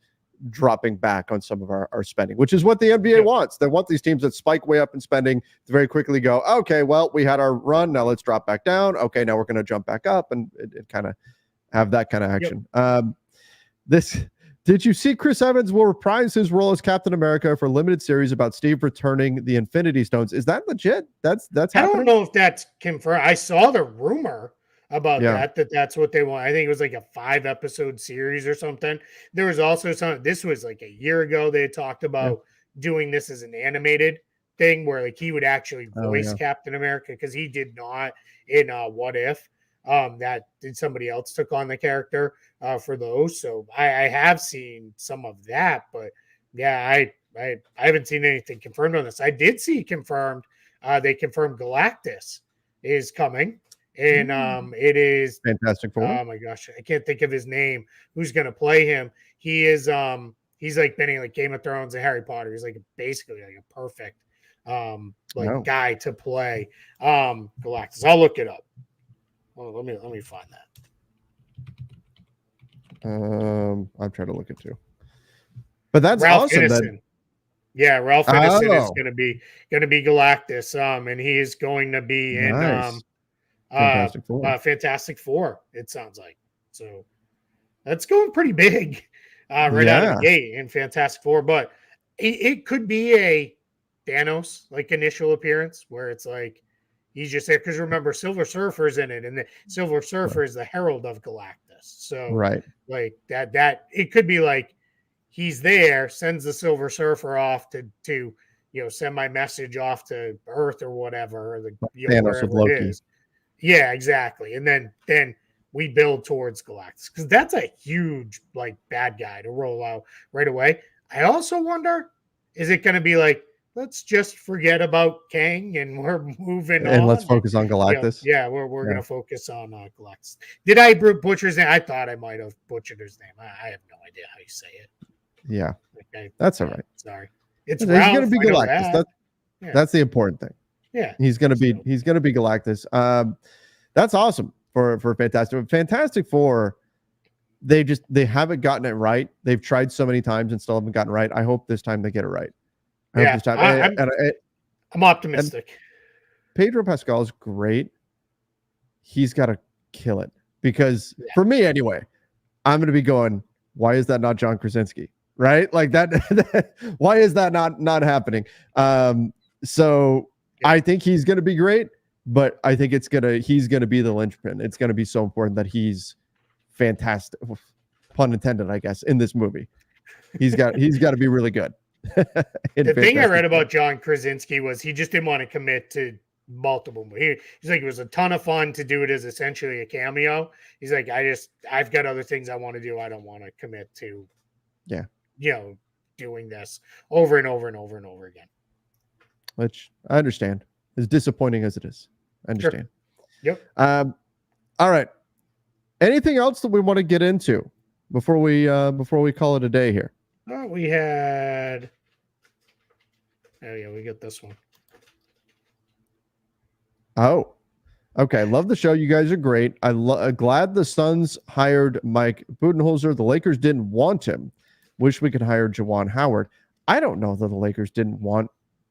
dropping back on some of our spending, which is what the NBA wants. They want these teams that spike way up in spending to very quickly go, okay, well, we had our run. Now let's drop back down. Okay, now we're going to jump back up, and it kind of have that kind of action. Did you see Chris Evans will reprise his role as Captain America for a limited series about Steve returning the Infinity Stones? Is that legit? That's happening? I don't know if that's confirmed. I saw the rumor about that's what they want. I think it was like a 5-episode series or something. There was also this was like a year ago, they had talked about doing this as an animated thing where like he would actually voice Captain America, because he did not in What If. That did somebody else took on the character for those. So I have seen some of that, but yeah, I haven't seen anything confirmed on this. I did see confirmed. They confirmed Galactus is coming, and it is Fantastic Four. Oh my gosh, I can't think of his name. Who's going to play him? He is he's like been in like Game of Thrones and Harry Potter. He's like basically like a perfect guy to play Galactus. I'll look it up. Well, let me find that. I'm trying to look it too. But that's Ralph awesome. Ineson. Yeah, Ralph Ineson is going to be Galactus, and he is going to be in Fantastic Four. It sounds like, so that's going pretty big out of the gate in Fantastic Four. But it could be a Thanos like initial appearance where it's like, he's just there because remember, Silver Surfer's in it, and the Silver Surfer is the herald of Galactus. So, like that it could be like he's there, sends the Silver Surfer off to send my message off to Earth or whatever, wherever it is. Yeah, exactly. And then we build towards Galactus, because that's a huge like bad guy to roll out right away. I also wonder, is it going to be like, let's just forget about Kang and we're moving on. And let's focus on Galactus. We're going to focus on Galactus. Did I butcher his name? I thought I might have butchered his name. I have no idea how you say it. Yeah. That's all right. Sorry. He's going to be Galactus. That's the important thing. Yeah. He's going to be Galactus. That's awesome for Fantastic. Fantastic Four, they haven't gotten it right. They've tried so many times and still haven't gotten it right. I hope this time they get it right. I'm optimistic. Pedro Pascal is great. He's got to kill it, because for me anyway, I'm going to be going, why is that not John Krasinski? Right? Like that. Why is that not happening? I think he's going to be great, but I think he's going to be the linchpin. It's going to be so important that he's fantastic, pun intended, I guess, in this movie. He's got to be really good. The thing I read about John Krasinski was he just didn't want to commit to multiple movies. He's like, it was a ton of fun to do it as essentially a cameo. He's like, I've got other things I want to do. I don't want to commit to, doing this over and over and over and over again. Which I understand, as disappointing as it is. I understand. Sure. Yep. All right. Anything else that we want to get into before we call it a day here? We had. Oh yeah, we get this one. Oh, okay. Love the show. You guys are great. Glad the Suns hired Mike Budenholzer. The Lakers didn't want him. Wish we could hire Juwan Howard. I don't know that the Lakers didn't want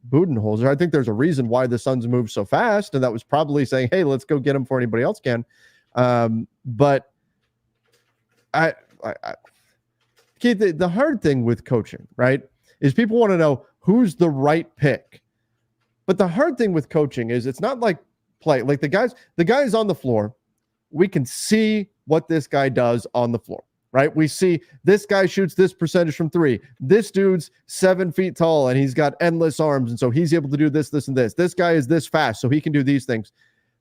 Budenholzer. I think there's a reason why the Suns moved so fast, and that was probably saying, "Hey, let's go get him before anybody else can." But Keith, the hard thing with coaching, right, is people want to know who's the right pick. But the hard thing with coaching is it's not like play. Like the guys on the floor, we can see what this guy does on the floor, right? We see this guy shoots this percentage from three. This dude's 7 feet tall and he's got endless arms. And so he's able to do this, this, and this. This guy is this fast, so he can do these things.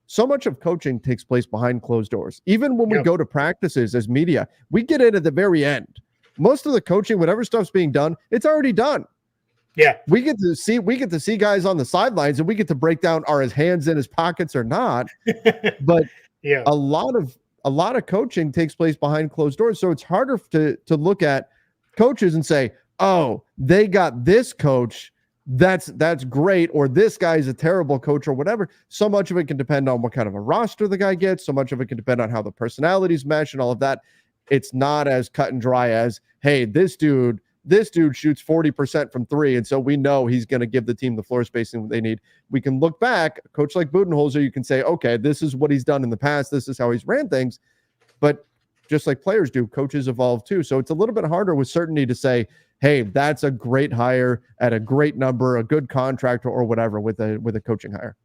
So much of coaching takes place behind closed doors. Even when we go to practices as media, we get in at the very end. Most of the coaching, whatever stuff's being done, it's already done. Yeah. We get to see guys on the sidelines and we get to break down, are his hands in his pockets or not. But yeah, a lot of coaching takes place behind closed doors. So it's harder to look at coaches and say, oh, they got this coach, that's great, or this guy is a terrible coach or whatever. So much of it can depend on what kind of a roster the guy gets. So much of it can depend on how the personalities mesh and all of that. It's not as cut and dry as, hey, this dude shoots 40% from three, and so we know he's going to give the team the floor spacing they need. We can look back, a coach like Budenholzer, you can say, okay, this is what he's done in the past. This is how he's ran things. But just like players do, coaches evolve too. So it's a little bit harder with certainty to say, hey, that's a great hire at a great number, a good contract or whatever with a coaching hire.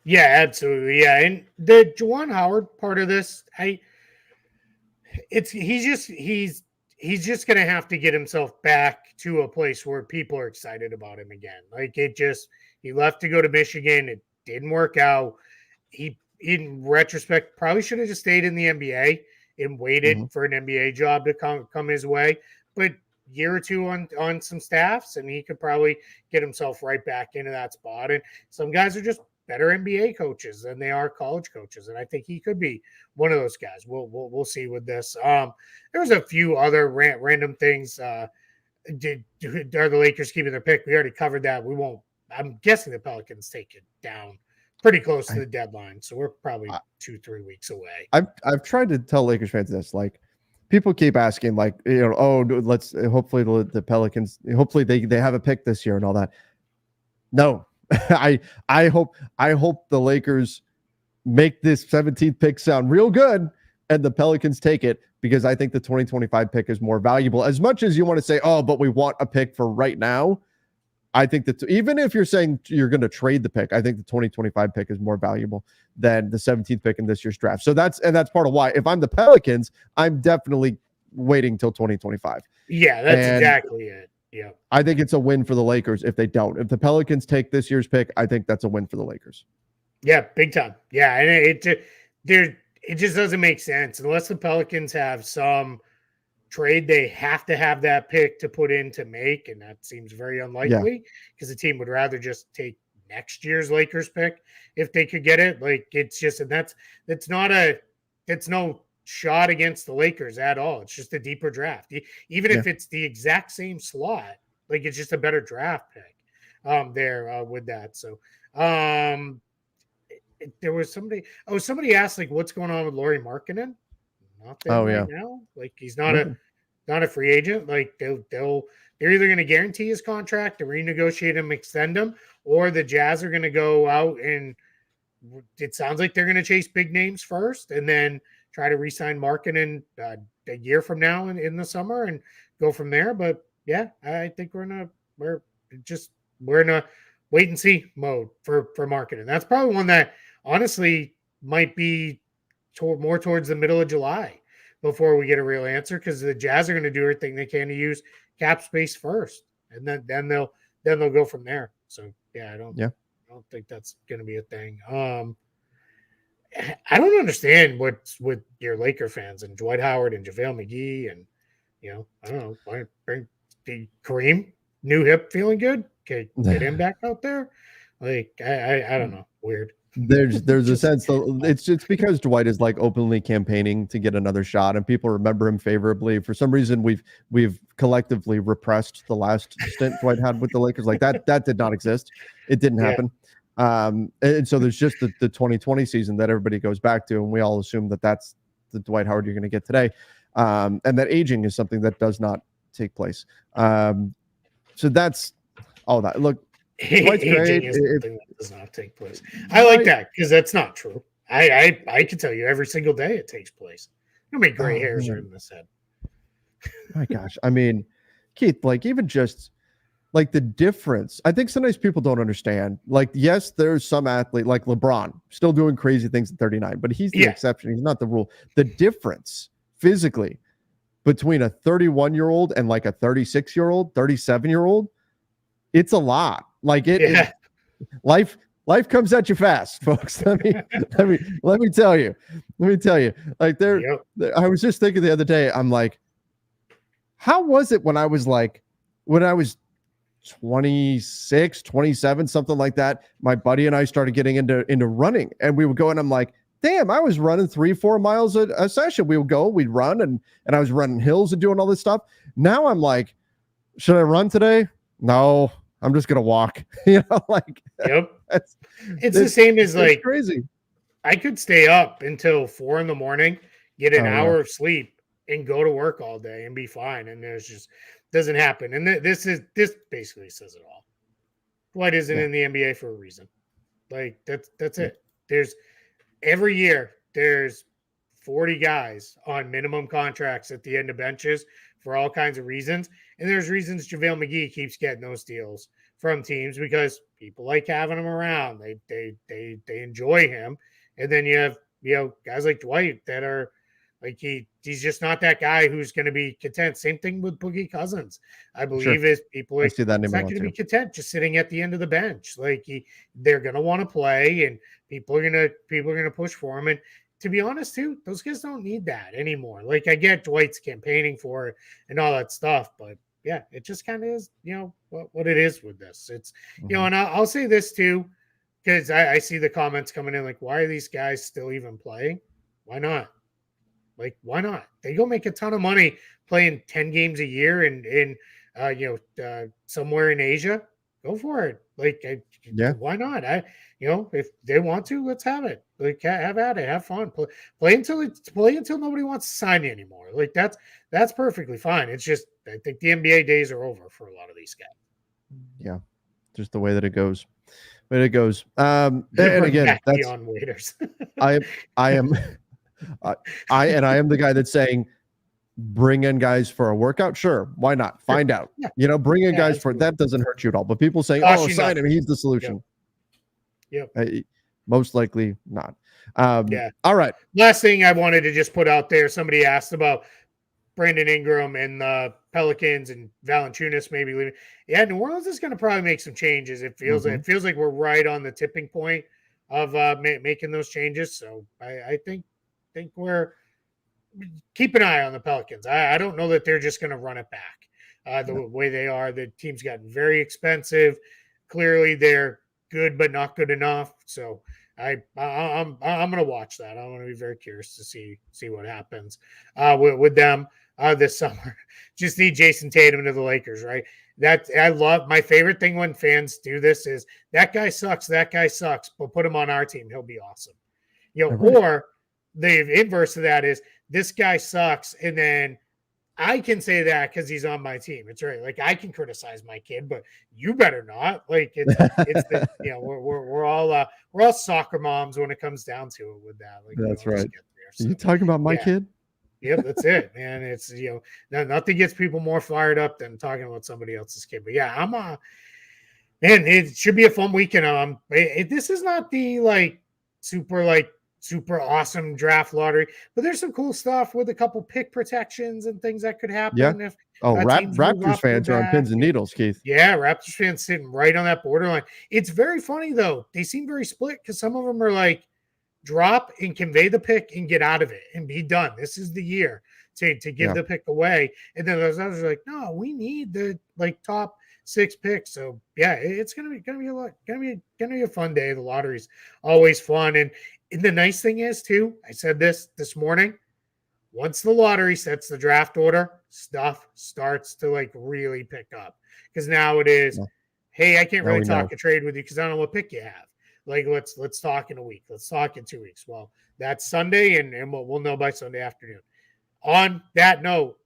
Yeah, absolutely. Yeah. And the Juwan Howard part of this, he's just going to have to get himself back to a place where people are excited about him again. Like he left to go to Michigan. It didn't work out. He, in retrospect, probably should have just stayed in the NBA and waited for an NBA job to come his way. But year or two on some staffs, and he could probably get himself right back into that spot. And some guys are just better NBA coaches than they are college coaches, and I think he could be one of those guys. We'll see with this. There's a few other random things. Are the Lakers keeping their pick? We already covered that. We won't. I'm guessing the Pelicans take it down pretty close to the deadline, so we're probably 2-3 weeks away. I've tried to tell Lakers fans this, like, people keep asking, like, let's hopefully the Pelicans, hopefully they have a pick this year and all that. No, I hope the Lakers make this 17th pick sound real good and the Pelicans take it, because I think the 2025 pick is more valuable. As much as you want to say, oh, but we want a pick for right now, I think that even if you're saying you're going to trade the pick, I think the 2025 pick is more valuable than the 17th pick in this year's draft. So that's part of why, if I'm the Pelicans, I'm definitely waiting till 2025. Yeah, that's exactly it. Yeah. I think it's a win for the Lakers if they don't. If the Pelicans take this year's pick, I think that's a win for the Lakers. Yeah, big time. Yeah, and it just doesn't make sense unless the Pelicans have some trade they have to have that pick to put in to make, and that seems very unlikely because the team would rather just take next year's Lakers pick if they could get it. Like, it's just, and that's no shot against the Lakers at all. It's just a deeper draft. Even if it's the exact same slot, like, it's just a better draft pick there with that. So there was somebody asked, like, what's going on with Lauri Markkanen? Nothing right now. Like, he's not a free agent. Like, they're either going to guarantee his contract to renegotiate him, extend him, or the Jazz are going to go out and it sounds like they're going to chase big names first and then try to re-sign Markkanen a year from now in the summer and go from there. But yeah, I think we're in a wait and see mode for Markkanen. That's probably one that honestly might be more towards the middle of July before we get a real answer, because the Jazz are going to do everything they can to use cap space first, and then they'll go from there. So yeah, I don't think that's going to be a thing. I don't understand what's with your Laker fans and Dwight Howard and JaVale McGee, and I don't know, why bring the Kareem new hip feeling good? Okay, get him back out there. Like, I don't know, weird. There's a sense that it's because Dwight is, like, openly campaigning to get another shot, and people remember him favorably. For some reason, we've collectively repressed the last stint Dwight had with the Lakers. Like, that did not exist. It didn't happen. And so there's just the 2020 season that everybody goes back to, and we all assume that that's the Dwight Howard you're going to get today. And that aging is something that does not take place. So that's all that. Look, Dwight's great. Is something that does not take place. I like that, because that's not true. I can tell you every single day it takes place. How many gray hairs are in this head? My gosh. I mean, Keith, like, even just like the difference. I think sometimes people don't understand. Like, yes, there's some athlete like LeBron still doing crazy things at 39, but he's the exception. He's not the rule. The difference physically between a 31-year-old and like a 36-year-old, 37-year-old, it's a lot. Like life comes at you fast, folks. Let me tell you. Like I was just thinking the other day, I'm like, how was it when I was 26, 27, something like that? My buddy and I started getting into running, and we would go, and I'm like, damn, I was running 3-4 miles a session. We would go, we'd run, and I was running hills and doing all this stuff. Now I'm like, should I run today? No, I'm just gonna walk. Like, it's the same as like crazy. I could stay up until 4 a.m, get an hour of sleep, and go to work all day and be fine. And there's just doesn't happen. And this basically says it all. Dwight isn't in the NBA for a reason. Like that's it. There's every year there's 40 guys on minimum contracts at the end of benches for all kinds of reasons. And there's reasons JaVale McGee keeps getting those deals from teams because people like having him around. They enjoy him. And then you have, guys like Dwight that are like he's just not that guy who's going to be content. Same thing with Boogie Cousins. I believe is people are not going to be content just sitting at the end of the bench. Like they're going to want to play, and people are going to push for him. And to be honest, too, those guys don't need that anymore. Like I get Dwight's campaigning for it and all that stuff, but yeah, it just kind of is, what it is with this. It's and I'll say this too, because I see the comments coming in like, why are these guys still even playing? Why not? Like, why not? They go make a ton of money playing 10 games a year in somewhere in Asia. Go for it. Like, why not? If they want to, let's have it. Like, have at it. Have fun. Play until nobody wants to sign you anymore. Like, that's perfectly fine. It's just I think the NBA days are over for a lot of these guys. Yeah, just the way that it goes. And again, that's beyond waiters. I am the guy that's saying bring in guys for a workout. Sure, why not? Find out. Bring in guys for that doesn't hurt you at all. But people saying, sign him, he's the solution. Most likely not. All right. Last thing I wanted to just put out there. Somebody asked about Brandon Ingram and the Pelicans and Valanciunas maybe leaving. Yeah, New Orleans is going to probably make some changes. It feels like we're right on the tipping point of making those changes. So I think we're keep an eye on the Pelicans. I don't know that they're just going to run it back the way they are. The team's gotten very expensive. Clearly, they're good but not good enough. So I'm going to watch that. I'm going to be very curious to see what happens with them this summer. Just need Jason Tatum to the Lakers, right? That I love. My favorite thing when fans do this is that guy sucks, but put him on our team. He'll be awesome. Or the inverse of that is this guy sucks, and then I can say that because he's on my team. It's right. Like I can criticize my kid, but you better not. Like it's the we're all soccer moms when it comes down to it with that. Like that's right. So, are you talking about my kid? Yeah, that's it, man. It's nothing gets people more fired up than talking about somebody else's kid. But yeah, I'm man, it should be a fun weekend. This is not the super awesome draft lottery, but there's some cool stuff with a couple pick protections and things that could happen. Yeah. Raptors fans are on pins and needles, Keith. Yeah, Raptors fans sitting right on that borderline. It's very funny though. They seem very split because some of them are like drop and convey the pick and get out of it and be done. This is the year to give the pick away. And then those others are like, no, we need the top 6 picks. So yeah, it's gonna be a fun day. The lottery's always fun. And the nice thing is too, I said this morning, once the lottery sets the draft order, stuff starts to really pick up. Because now it is, hey, I can't really talk a trade with you because I don't know what pick you have. Let's talk in a week. Let's talk in 2 weeks. Well, that's Sunday, and we'll know by Sunday afternoon. On that note,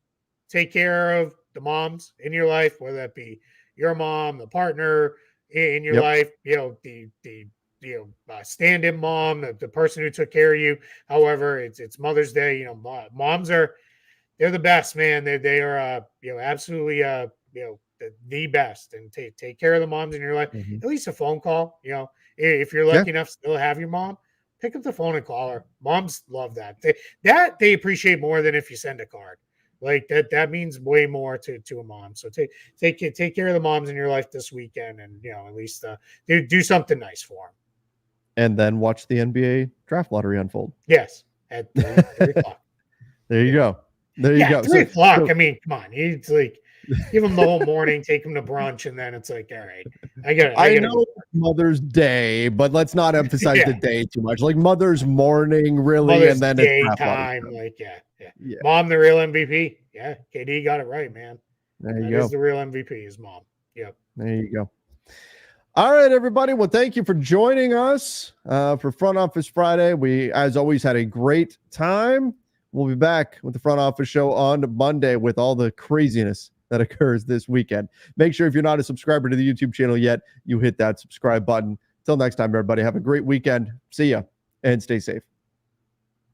take care of the moms in your life, whether that be your mom, the partner in your life, the stand-in mom, the person who took care of you. However, it's Mother's Day. Moms they're the best, man. They are absolutely the best, and take care of the moms in your life. Mhm. At least a phone call. If you're lucky enough to still have your mom, pick up the phone and call her. Moms love that. They appreciate more than if you send a card. Like that means way more to a mom. So take care of the moms in your life this weekend, and at least do something nice for them. And then watch the NBA draft lottery unfold. Yes, at 3 o'clock. There you go. There you go. 3 o'clock. I mean, come on. It's like give them the whole morning, take them to brunch, and then it's like, all right, I know Mother's Day, but let's not emphasize the day too much. Like Mother's morning, really, Mother's and then Day it's time. Like, yeah. Mom, the real MVP. Yeah, KD got it right, man. There you go. That is the real MVP, is mom. Yep. There you go. All right, everybody. Well, thank you for joining us for Front Office Friday. We, as always, had a great time. We'll be back with the Front Office Show on Monday with all the craziness that occurs this weekend. Make sure if you're not a subscriber to the YouTube channel yet, you hit that subscribe button. Till next time, everybody, have a great weekend. See ya and stay safe.